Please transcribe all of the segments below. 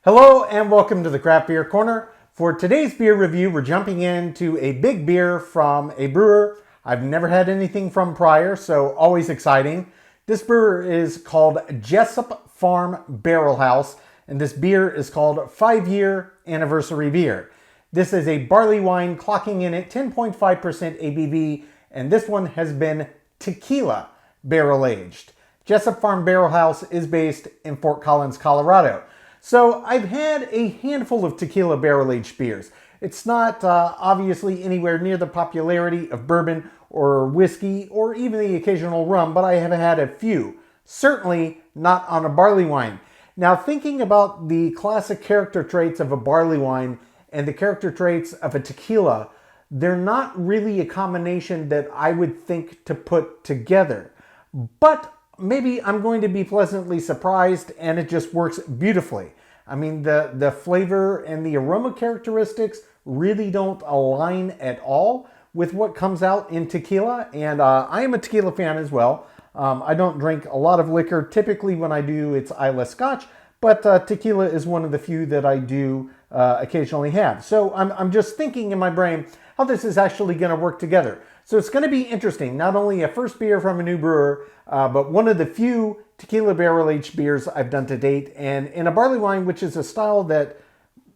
Hello and welcome to the Craft Beer Corner. For today's beer review, we're jumping into a big beer from a brewer I've never had anything from prior, so always exciting. This brewer is called Jessup Farm Barrelhouse, and this beer is called 5-Year Anniversary Beer. This is a barley wine clocking in at 10.5% ABV, and this one has been tequila barrel aged. Jessup Farm Barrelhouse is based in Fort Collins, Colorado. So I've had a handful of tequila barrel-aged beers. It's not obviously anywhere near the popularity of bourbon or whiskey or even the occasional rum, but I have had a few. Certainly not on a barley wine. Now, thinking about the classic character traits of a barley wine and the character traits of a tequila, they're not really a combination that I would think to put together. But maybe I'm going to be pleasantly surprised and it just works beautifully. I mean, the flavor and the aroma characteristics really don't align at all with what comes out in tequila. And I am a tequila fan as well. I don't drink a lot of liquor. Typically when I do, it's Islay Scotch, but tequila is one of the few that I do occasionally have. So I'm just thinking in my brain how this is actually going to work together. So it's going to be interesting. Not only a first beer from a new brewer, but one of the few tequila barrel-aged beers I've done to date. And in a barley wine, which is a style that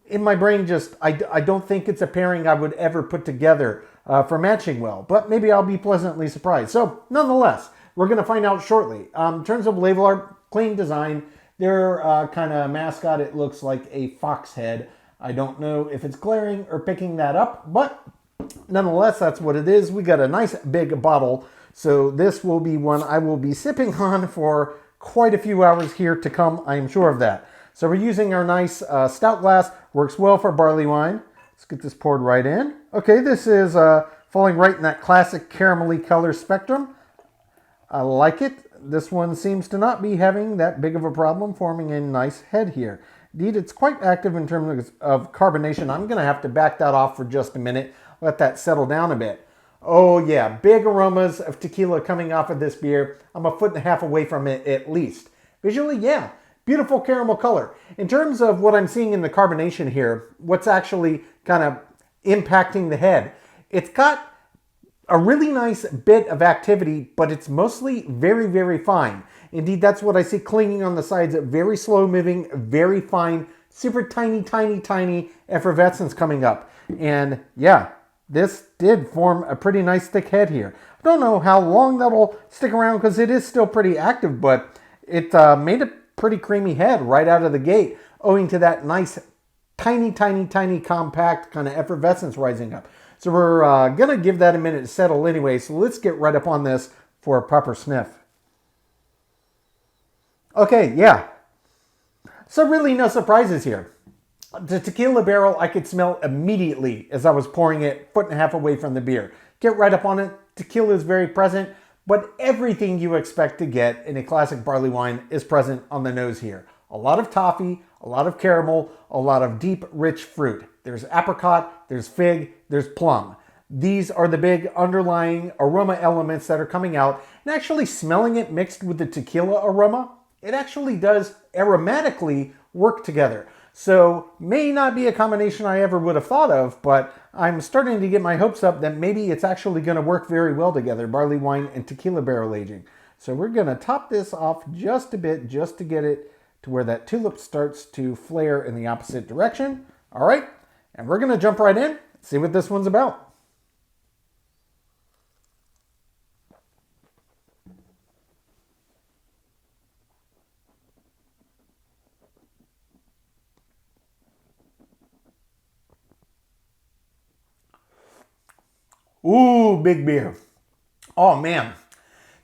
in my brain I don't think it's a pairing I would ever put together for matching well. But maybe I'll be pleasantly surprised. So nonetheless, we're going to find out shortly. In terms of label art, clean design, their kind of mascot, it looks like a fox head. I don't know if it's glaring or picking that up, but nonetheless, that's what it is. We got a nice big bottle, so this will be one I will be sipping on for quite a few hours here to come, I am sure of that. So we're using our nice stout glass, works well for barley wine. Let's get this poured right in. Okay, this is falling right in that classic caramelly color spectrum. I like it. This one seems to not be having that big of a problem forming a nice head here. Indeed, it's quite active in terms of carbonation. I'm going to have to back that off for just a minute. Let that settle down a bit. Oh yeah, big aromas of tequila coming off of this beer. I'm a foot and a half away from it at least. Visually, yeah, beautiful caramel color. In terms of what I'm seeing in the carbonation here, what's actually kind of impacting the head, it's got a really nice bit of activity, but it's mostly very, very fine. Indeed, that's what I see clinging on the sides, very slow moving, very fine, super tiny, tiny, tiny effervescence coming up. And yeah, this did form a pretty nice thick head here. I don't know how long that'll stick around because it is still pretty active, but it made a pretty creamy head right out of the gate, owing to that nice tiny, tiny, tiny compact kind of effervescence rising up. So we're going to give that a minute to settle anyway, so let's get right up on this for a proper sniff. Okay, yeah. So really no surprises here. The tequila barrel I could smell immediately as I was pouring it foot and a half away from the beer. Get right up on it. Tequila is very present, but everything you expect to get in a classic barley wine is present on the nose here. A lot of toffee, a lot of caramel, a lot of deep, rich fruit. There's apricot, there's fig, there's plum. These are the big underlying aroma elements that are coming out. And actually smelling it mixed with the tequila aroma, it actually does aromatically work together. So may not be a combination I ever would have thought of, but I'm starting to get my hopes up that maybe it's actually going to work very well together, barley wine and tequila barrel aging. So we're going to top this off just a bit, just to get it to where that tulip starts to flare in the opposite direction. All right, and we're going to jump right in, see what this one's about. Ooh, big beer. Oh man,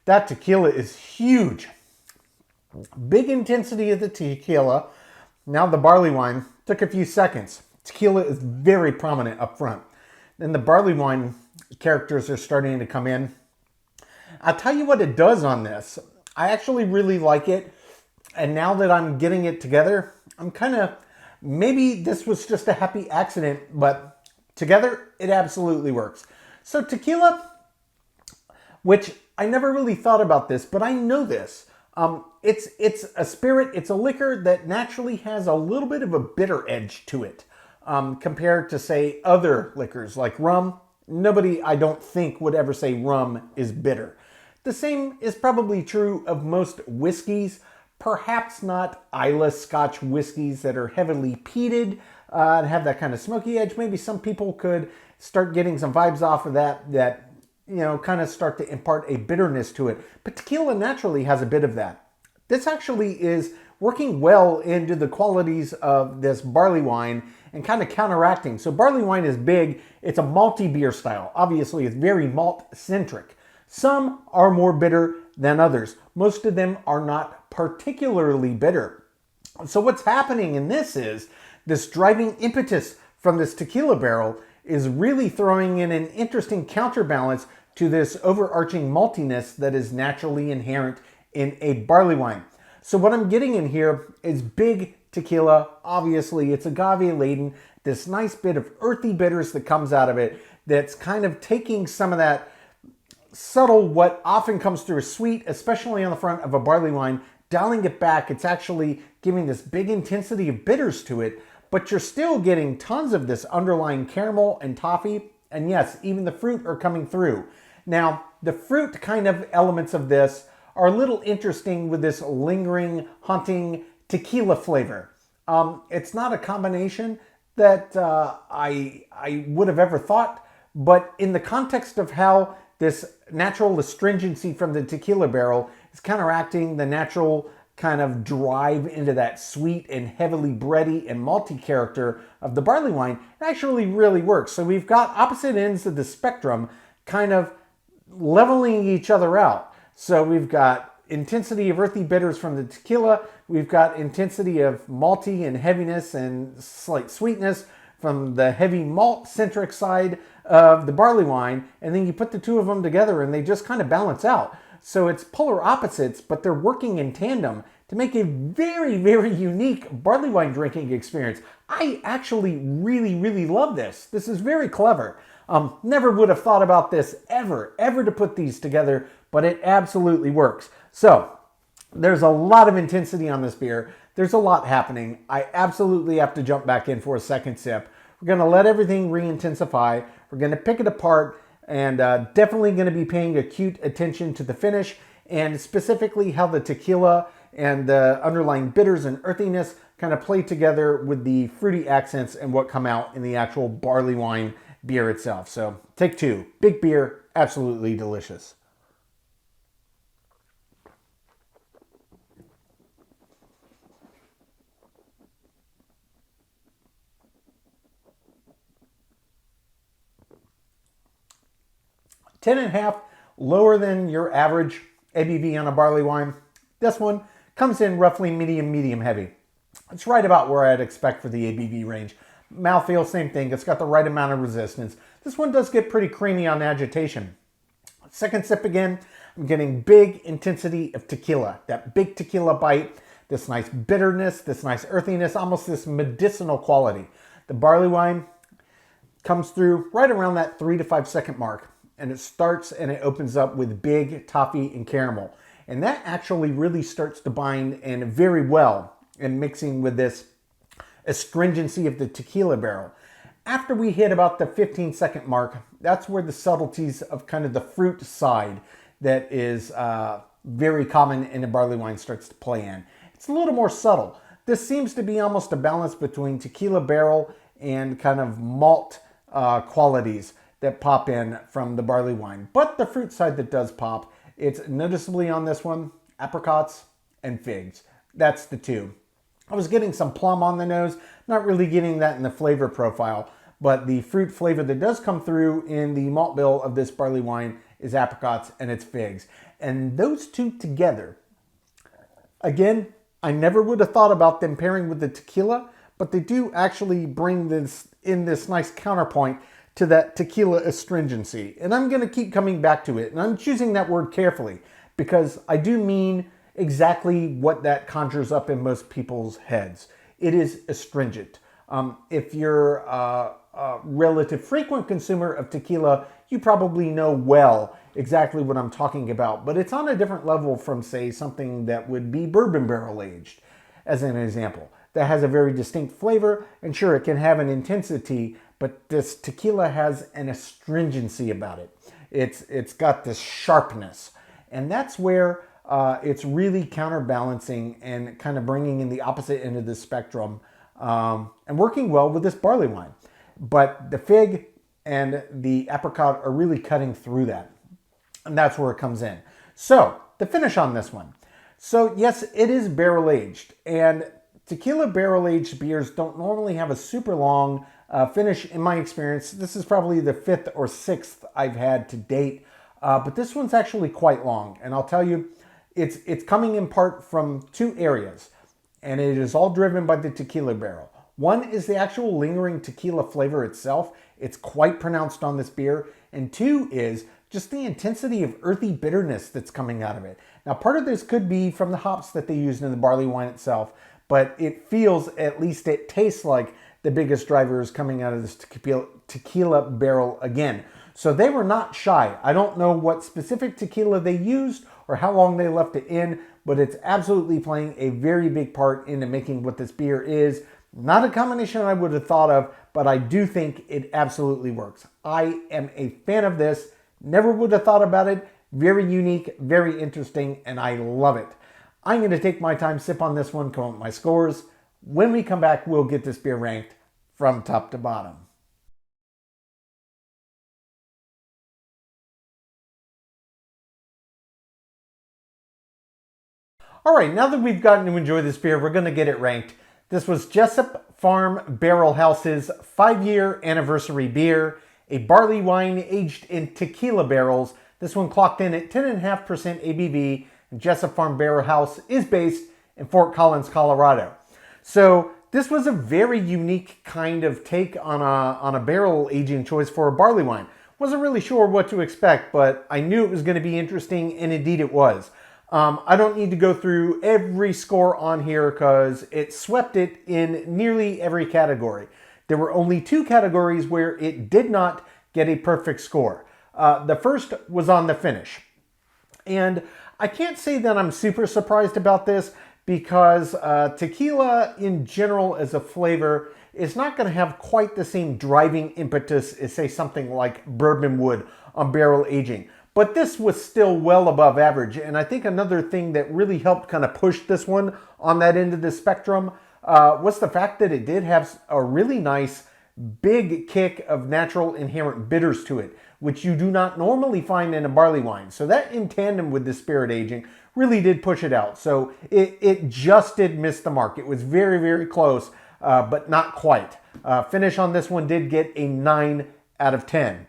that tequila is huge. Big intensity of the tequila. Now the barley wine took a few seconds. Tequila is very prominent up front. Then the barley wine characters are starting to come in. I'll tell you what it does on this. I actually really like it. And now that I'm getting it together, I'm kind of, maybe this was just a happy accident, but together it absolutely works. So tequila, which I never really thought about this, but I know this. It's a spirit, it's a liquor that naturally has a little bit of a bitter edge to it compared to, say, other liquors like rum. Nobody, I don't think, would ever say rum is bitter. The same is probably true of most whiskeys, perhaps not Islay Scotch whiskeys that are heavily peated and have that kind of smoky edge. Maybe some people could start getting some vibes off of that kind of start to impart a bitterness to it. But tequila naturally has a bit of that. This actually is working well into the qualities of this barley wine and kind of counteracting. So barley wine is big. It's a malty beer style. Obviously, it's very malt-centric. Some are more bitter than others. Most of them are not particularly bitter. So what's happening in this is this driving impetus from this tequila barrel is really throwing in an interesting counterbalance to this overarching maltiness that is naturally inherent in a barley wine. So what I'm getting in here is big tequila. Obviously, it's agave laden, this nice bit of earthy bitters that comes out of it that's kind of taking some of that subtle, what often comes through as sweet, especially on the front of a barley wine, dialing it back. It's actually giving this big intensity of bitters to it, but you're still getting tons of this underlying caramel and toffee. And yes, even the fruit are coming through. Now, the fruit kind of elements of this are a little interesting with this lingering, haunting tequila flavor. It's not a combination that I would have ever thought, but in the context of how this natural astringency from the tequila barrel is counteracting the natural kind of drive into that sweet and heavily bready and malty character of the barley wine, it actually really works. So we've got opposite ends of the spectrum kind of leveling each other out. So we've got intensity of earthy bitters from the tequila. We've got intensity of malty and heaviness and slight sweetness from the heavy malt-centric side of the barley wine. And then you put the two of them together and they just kind of balance out. So it's polar opposites, but they're working in tandem to make a very, very unique barley wine drinking experience. I actually really, really love this. This is very clever. Never would have thought about this ever to put these together, but it absolutely works. So there's a lot of intensity on this beer. There's a lot happening. I absolutely have to jump back in for a second sip. We're going to let everything re-intensify. We're going to pick it apart and definitely going to be paying acute attention to the finish and specifically how the tequila and the underlying bitters and earthiness kind of play together with the fruity accents and what come out in the actual barley wine beer itself. So take two. Big beer, absolutely delicious. Ten and a half, lower than your average ABV on a barley wine. This one comes in roughly medium heavy. It's right about where I'd expect for the ABV range. Mouthfeel, same thing. It's got the right amount of resistance. This one does get pretty creamy on agitation. Second sip again, I'm getting big intensity of tequila. That big tequila bite, this nice bitterness, this nice earthiness, almost this medicinal quality. The barley wine comes through right around that 3 to 5 second mark. And it starts and it opens up with big toffee and caramel. And that actually really starts to bind and very well in mixing with this astringency of the tequila barrel. After we hit about the 15-second mark, that's where the subtleties of kind of the fruit side that is very common in a barley wine starts to play in. It's a little more subtle. This seems to be almost a balance between tequila barrel and kind of malt qualities that pop in from the barley wine. But the fruit side that does pop, it's noticeably on this one, apricots and figs. That's the two. I was getting some plum on the nose, not really getting that in the flavor profile, but the fruit flavor that does come through in the malt bill of this barley wine is apricots and it's figs. And those two together, again, I never would have thought about them pairing with the tequila, but they do actually bring this in this nice counterpoint to that tequila astringency. And I'm going to keep coming back to it. And I'm choosing that word carefully because I do mean exactly what that conjures up in most people's heads. It is astringent. If you're a relative frequent consumer of tequila, you probably know well exactly what I'm talking about, but it's on a different level from, say, something that would be bourbon barrel aged, as an example. That has a very distinct flavor, and sure, it can have an intensity, but this tequila has an astringency about it. It's got this sharpness, and that's where it's really counterbalancing and kind of bringing in the opposite end of the spectrum, and working well with this barley wine. But the fig and the apricot are really cutting through that, and that's where it comes in. So the finish on this one. So yes, it is barrel aged, and tequila barrel aged beers don't normally have a super long finish in my experience. This is probably the 5th or 6th I've had to date, but this one's actually quite long, and I'll tell you, it's coming in part from 2 areas, and it is all driven by the tequila barrel. One is the actual lingering tequila flavor itself. It's quite pronounced on this beer. And 2 is just the intensity of earthy bitterness that's coming out of it. Now, part of this could be from the hops that they used in the barley wine itself, but it feels, at least it tastes like, the biggest driver is coming out of this tequila barrel again. So they were not shy. I don't know what specific tequila they used or how long they left it in, but it's absolutely playing a very big part into making what this beer is. Not a combination I would have thought of, but I do think it absolutely works. I am a fan of this. Never would have thought about it. Very unique, very interesting, and I love it. I'm going to take my time, sip on this one, come up with my scores. When we come back, we'll get this beer ranked from top to bottom. All right, now that we've gotten to enjoy this beer, we're going to get it ranked. This was Jessup Farm Barrelhouse's 5-year anniversary beer, a barley wine aged in tequila barrels. This one clocked in at 10.5% ABV, and Jessup Farm Barrelhouse is based in Fort Collins, Colorado. So this was a very unique kind of take on a barrel aging choice for a barley wine. Wasn't really sure what to expect, but I knew it was going to be interesting, and indeed it was. I don't need to go through every score on here because it swept it in nearly every category. There were only 2 categories where it did not get a perfect score. The first was on the finish. And I can't say that I'm super surprised about this because tequila in general as a flavor is not going to have quite the same driving impetus as, say, something like bourbon would on barrel aging. But this was still well above average, and I think another thing that really helped kind of push this one on that end of the spectrum was the fact that it did have a really nice big kick of natural inherent bitters to it, which you do not normally find in a barley wine. So that, in tandem with the spirit aging, really did push it out. So it just did miss the mark. It was very, very close, but not quite. Finish on this one did get a 9 out of 10.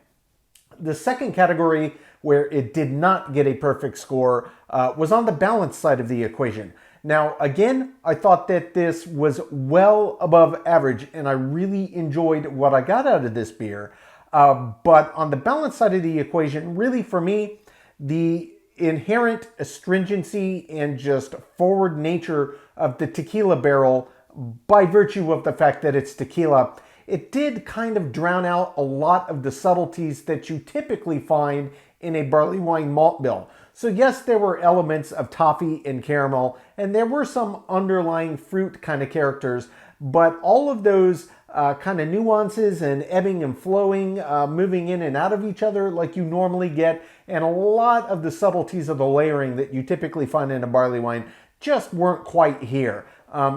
The second category where it did not get a perfect score was on the balance side of the equation. Now, again, I thought that this was well above average, and I really enjoyed what I got out of this beer. But on the balance side of the equation, really for me, the inherent astringency and just forward nature of the tequila barrel, by virtue of the fact that it's tequila, it did kind of drown out a lot of the subtleties that you typically find in a barley wine malt bill. So yes, there were elements of toffee and caramel, and there were some underlying fruit kind of characters, but all of those kind of nuances and ebbing and flowing, moving in and out of each other like you normally get, and a lot of the subtleties of the layering that you typically find in a barley wine just weren't quite here.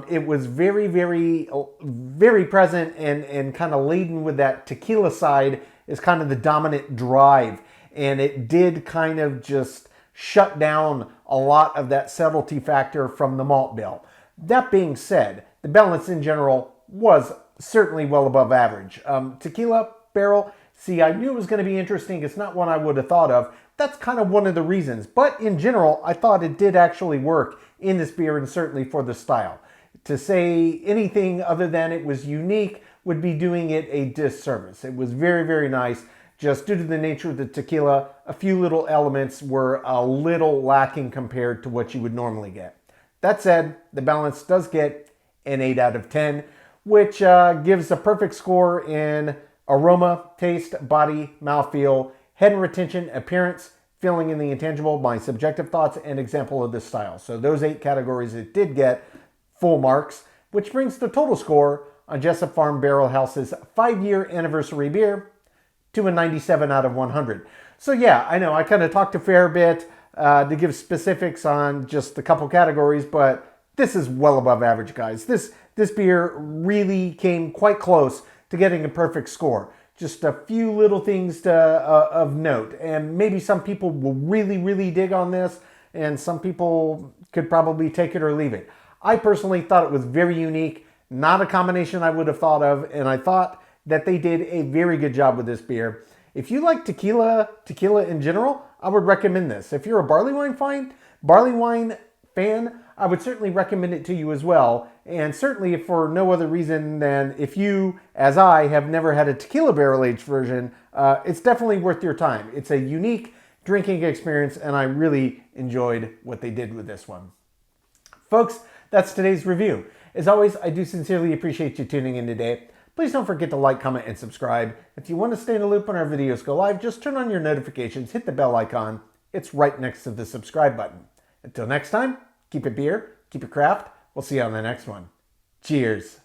It was very, very, very present and kind of laden with that tequila side is kind of the dominant drive. And it did kind of just shut down a lot of that subtlety factor from the malt bill. That being said, the balance in general was certainly well above average. Tequila barrel, see, I knew it was going to be interesting. It's not one I would have thought of. That's kind of one of the reasons. But in general, I thought it did actually work in this beer and certainly for the style. To say anything other than it was unique would be doing it a disservice. It was very, very nice. Just due to the nature of the tequila, a few little elements were a little lacking compared to what you would normally get. That said, the balance does get an 8 out of 10, which gives a perfect score in aroma, taste, body, mouthfeel, head and retention, appearance, filling in the intangible, my subjective thoughts, and example of this style. So those 8 categories, it did get full marks, which brings the total score on Jessup Farm Barrelhouse's 5-year anniversary beer to a 97 out of 100. So yeah, I know I kind of talked a fair bit to give specifics on just a couple categories, but this is well above average, guys. This beer really came quite close to getting a perfect score. Just a few little things of note, and maybe some people will really dig on this, and some people could probably take it or leave it. I personally thought it was very unique, not a combination I would have thought of, and I thought that they did a very good job with this beer. If you like tequila in general, I would recommend this. If you're a Barleywine fan, I would certainly recommend it to you as well. And certainly if for no other reason than if you, as I, have never had a tequila barrel-aged version, it's definitely worth your time. It's a unique drinking experience, and I really enjoyed what they did with this one. Folks, that's today's review. As always, I do sincerely appreciate you tuning in today. Please don't forget to like, comment, and subscribe. If you want to stay in the loop when our videos go live, just turn on your notifications, hit the bell icon. It's right next to the subscribe button. Until next time, keep it beer, keep it craft. We'll see you on the next one. Cheers.